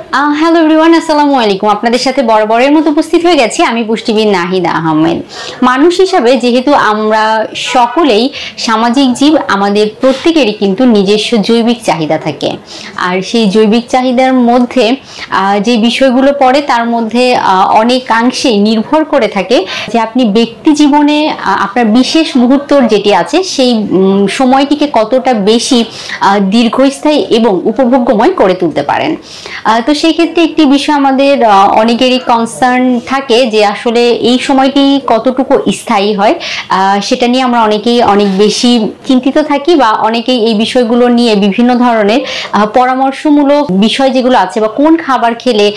Hello everyone, আসসালামু আলাইকুম। আপনাদের সাথে বরাবরের মতো উপস্থিত হয়ে গেছি আমি পুষ্টিবিদ নাহিদা আহমেদ। মানুষ হিসাবে যেহেতু আমরা সকলেই সামাজিক জীব, আমাদের প্রত্যেকেরই কিন্তু নিজস্ব জৈবিক চাহিদা থাকে। আর সেই জৈবিক চাহিদার মধ্যে যে বিষয়গুলো পড়ে তার মধ্যে অনেকাংশেই নির্ভর করে থাকে যে আপনি ব্যক্তি জীবনে আপনার বিশেষ মুহূর্তর যেটি আছে সেই সময়টিকে কতটা বেশি দীর্ঘস্থায়ী এবং উপভোগ্যময় করে তুলতে পারেন। তো সেই ক্ষেত্রে একটি বিষয় আমাদের অনেকেরই কনসার্ন থাকে যে আসলে এই সময়টি কতটুকু স্থায়ী হয়, সেটা নিয়ে আমরা অনেকেই অনেক বেশি চিন্তিত থাকি বা অনেকেই এই বিষয়গুলো নিয়ে বিভিন্ন ধরনের পরামর্শমূলক বিষয় যেগুলো আছে বা কোন খাবার খেলে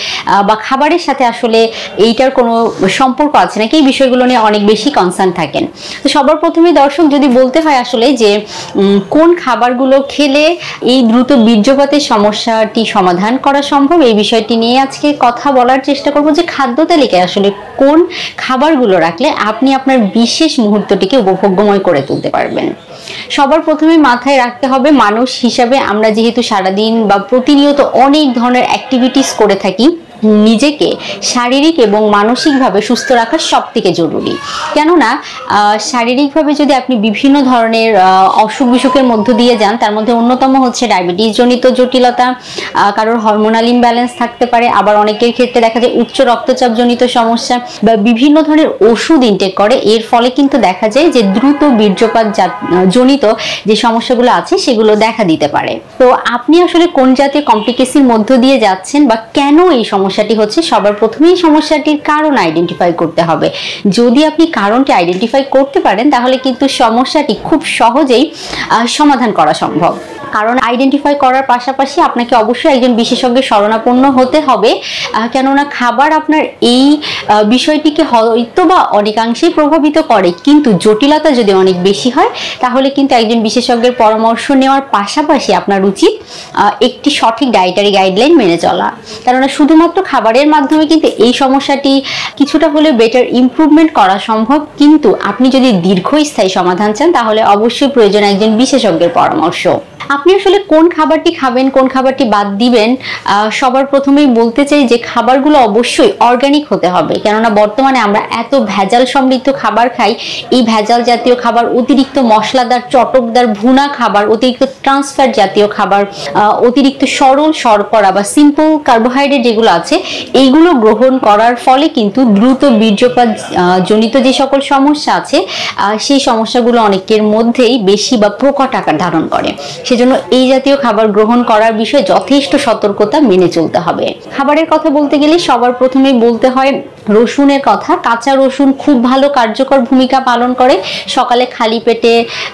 বা খাবারের সাথে আসলে এইটার কোনো সম্পর্ক আছে নাকি এই বিষয়গুলো নিয়ে অনেক বেশি কনসার্ন থাকেন। তো সবার প্রথমে দর্শক যদি বলতে হয় আসলে যে কোন খাবারগুলো খেলে এই দ্রুত বীর্যপাতের সমস্যাটি সমাধান করা সম্ভব, এই বিষয়টি নিয়ে আজকে কথা বলার চেষ্টা করব যে খাদ্য তালিকায় আসলে কোন খাবারগুলো রাখলে আপনি আপনার বিশেষ মুহূর্তটিকে উপভোগ্যময় করে তুলতে পারবেন। সবার প্রথমে মাথায় রাখতে হবে মানুষ হিসাবে আমরা যেহেতু সারাদিন বা প্রতিনিয়ত অনেক ধরনের অ্যাক্টিভিটিস করে থাকি, নিজেকে শারীরিক এবং মানসিকভাবে সুস্থ রাখা সব থেকে জরুরি। কেননা শারীরিকভাবে যদি আপনি বিভিন্ন ধরনের অসুখ বিসুখের মধ্য দিয়ে যান, তার মধ্যে অন্যতম হচ্ছে ডায়াবেটিস জনিত জটিলতা, কারোর হরমোনাল ইমব্যালেন্স থাকতে পারে, আবার অনেকের ক্ষেত্রে দেখা যায় উচ্চ রক্তচাপ জনিত সমস্যা বা বিভিন্ন ধরনের ওষুধ ইনটেক করে, এর ফলে কিন্তু দেখা যায় যে দ্রুত বীর্যপাত জনিত যে সমস্যাগুলো আছে সেগুলো দেখা দিতে পারে। তো আপনি আসলে কোন জাতীয় কমপ্লিকেশনের মধ্য দিয়ে যাচ্ছেন বা কেন এই সমস্যাটি হচ্ছে, সবার প্রথমে এই সমস্যাটির কারণ আইডেন্টিফাই করতে হবে। যদি আপনি কারণটি আইডেন্টিফাই করতে পারেন তাহলে কিন্তু সমস্যাটি খুব সহজেই সমাধান করা সম্ভব। কারণ আইডেন্টিফাই করার পাশাপাশি আপনাকে অবশ্যই একজন বিশেষজ্ঞের শরণাপন্ন হতে হবে, কেননা খাবার আপনার এই বিষয়টিকে হয়তো বা অনেকাংশেই প্রভাবিত করে, কিন্তু জটিলতা যদি অনেক বেশি হয় তাহলে কিন্তু একজন বিশেষজ্ঞের পরামর্শ নেওয়ার পাশাপাশি আপনার উচিত একটি সঠিক ডায়েটারি গাইডলাইন মেনে চলা। কেননা শুধুমাত্র খাবারের মাধ্যমে কিন্তু এই সমস্যাটি কিছুটা হলে বেটার ইমপ্রুভমেন্ট করা সম্ভব, কিন্তু আপনি যদি দীর্ঘস্থায়ী সমাধান চান তাহলে অবশ্যই প্রয়োজন একজন বিশেষজ্ঞের পরামর্শ। আপনি আসলে কোন খাবারটি খাবেন, কোন খাবারটি বাদ দিবেন, সবার প্রথমেই বলতে চাই যে খাবারগুলো অবশ্যই অর্গানিক হতে হবে। কেননা বর্তমানে আমরা এত ভেজাল সমৃদ্ধ খাবার খাই, এই ভেজাল জাতীয় খাবার, অতিরিক্ত মশলাদার চটকদার ভুনা খাবার, অতিরিক্ত ট্রান্সফ্যাট জাতীয় খাবার, অতিরিক্ত সরল শর্করা বা সিম্পল কার্বোহাইড্রেট যেগুলো আছে এইগুলো গ্রহণ করার ফলে কিন্তু দ্রুত বীর্যপাত জনিত যে সকল সমস্যা আছে সেই সমস্যাগুলো অনেকের মধ্যেই বেশি বা প্রকট আকার ধারণ করে। সেজন্য এই জাতীয় খাবার গ্রহণ করার বিষয়ে যথেষ্ট সতর্কতা মেনে চলতে হবে। খাবারের কথা বলতে গেলে সবার প্রথমেই বলতে হয় রসুনের কথা। কাঁচা রসুন খুব ভালো কার্যকর ভূমিকা পালন করে। সকালে খালি পেটে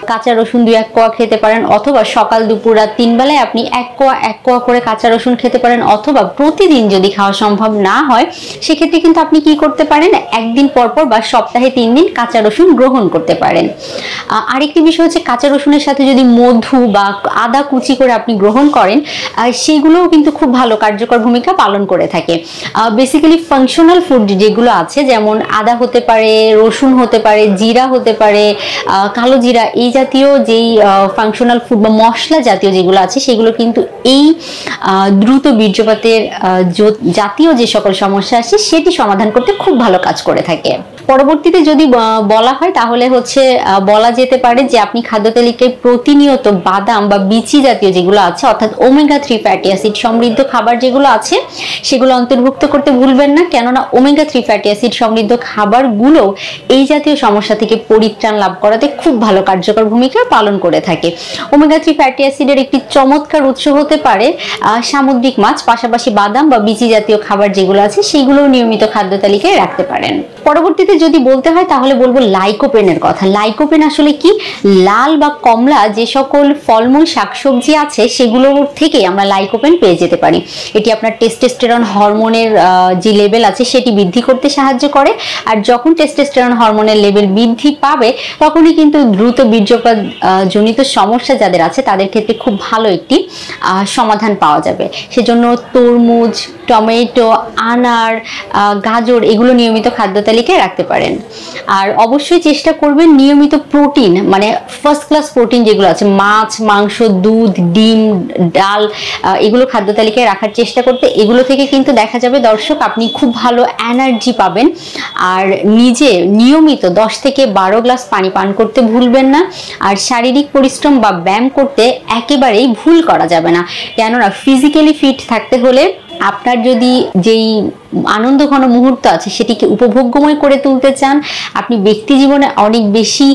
কাঁচা রসুন 2-1 কোয়া খেতে পারেন, অথবা সকাল দুপুর রাত 3 বেলায় আপনি 1 কোয়া করে কাঁচা রসুন খেতে পারেন, অথবা প্রতিদিন যদি খাওয়া সম্ভব না হয় সেক্ষেত্রে কিন্তু আপনি কি করতে পারেন, একদিন পরপর বা সপ্তাহে 3 দিন কাঁচা রসুন গ্রহণ করতে পারেন। আরেকটি বিষয় হচ্ছে কাঁচা রসুনের সাথে যদি মধু বা আদা কুচি করে আপনি গ্রহণ করেন, সেগুলোও কিন্তু খুব ভালো কার্যকর ভূমিকা পালন করে থাকে। বেসিক্যালি ফাংশনাল ফুড যেগুলো আছে, যেমন আদা হতে পারে, রসুন হতে পারে, জিরা হতে পারে, কালো জিরা, এই জাতীয় যেই ফাংশনাল ফুড বা মশলা জাতীয় যেগুলো আছে সেগুলো কিন্তু এই দ্রুত বীর্যপাতের জাতীয় যে সকল সমস্যা আছে সেটি সমাধান করতে খুব ভালো কাজ করে থাকে। পরবর্তীতে যদি বলা হয় তাহলে হচ্ছে বলা যেতে পারে যে আপনি খাদ্য তালিকায় প্রতিনিয়ত বাদাম বা বিচি জাতীয় যেগুলো আছে, অর্থাৎ ওমেগা 3 ফ্যাটি অ্যাসিড সমৃদ্ধ খাবার যেগুলো আছে সেগুলো অন্তর্ভুক্ত করতে ভুলবেন না। কেননা ওমেগা 3 ফ্যাটি অ্যাসিড সমৃদ্ধ খাবারগুলো এই জাতীয় সমস্যা থেকে পরিত্রাণ লাভ করাতে খুব ভালো কার্যকর ভূমিকা পালন করে থাকে। ওমেগা 3 ফ্যাটি অ্যাসিডের একটি চমৎকার উৎস হতে পারে সামুদ্রিক মাছ, পাশাপাশি বাদাম বা বিচি জাতীয় খাবার যেগুলো আছে সেগুলো নিয়মিত খাদ্য তালিকায় রাখতে পারেন। পরবর্তীতে যদি বলতে হয় তাহলে বলবো লাইকোপেনের কথা। লাইকোপেন আসলে কি? লাল বা কমলা যে সকল ফলমূল শাকসবজি আছে সেগুলোর থেকে আমরা লাইকোপেন পেয়ে যেতে পারি। এটি আপনার টেস্টোস্টেরন হরমোনের যে লেভেল আছে সেটি বৃদ্ধি করতে সাহায্য করে, আর যখন টেস্টোস্টেরন হরমোনের লেভেল বৃদ্ধি পাবে তখনই কিন্তু দ্রুত বীর্যপাত জনিত সমস্যা যাদের আছে তাদের ক্ষেত্রে খুব ভালো একটি সমাধান পাওয়া যাবে। সেজন্য তরমুজ, টমেটো, আনার, গাজর এগুলো নিয়মিত খাদ্য তালিকায় রাখতে পারেন। আর অবশ্যই চেষ্টা করবেন নিয়মিত প্রোটিন, মানে ফার্স্ট ক্লাস প্রোটিন যেগুলো আছে, মাছ, মাংস, দুধ, ডিম, ডাল, এগুলো খাদ্য তালিকায় রাখার চেষ্টা করতে। এগুলো থেকে কিন্তু দেখা যাবে দর্শক আপনি খুব ভালো এনার্জি পাবেন। আর নিজে নিয়মিত 10 থেকে 12 গ্লাস পানি পান করতে ভুলবেন না। আর শারীরিক পরিশ্রম বা ব্যায়াম করতে একেবারেই ভুল করা যাবে না, কেননা ফিজিক্যালি ফিট থাকতে হলে আপনার যদি যেই আনন্দ ঘন মুহূর্ত আছে সেটিকে উপভোগ্যময় করে তুলতে চান, আপনি ব্যক্তি জীবনে অনেক বেশি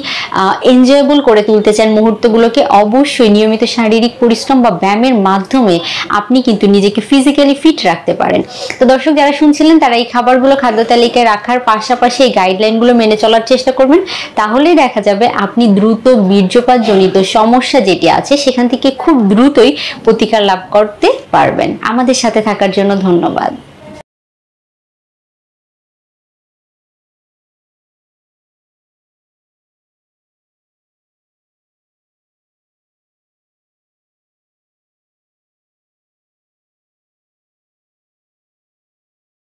এনজয়েবল করে তুলতে চান মুহূর্তগুলোকে, অবশ্যই নিয়মিত শারীরিক পরিশ্রম বা ব্যায়ামের মাধ্যমে আপনি কিন্তু নিজেকে ফিজিক্যালি ফিট রাখতে পারেন। তো দর্শক যারা শুনছিলেন তারা এই খাবারগুলো খাদ্য তালিকায় রাখার পাশাপাশি এই গাইডলাইনগুলো মেনে চলার চেষ্টা করবেন, তাহলেই দেখা যাবে আপনি দ্রুত বীর্যপাত জনিত সমস্যা যেটি আছে সেখান থেকে খুব দ্রুতই প্রতিকার লাভ করতে পারবেন। আমাদের সাথে থাকার জন্য ধন্যবাদ।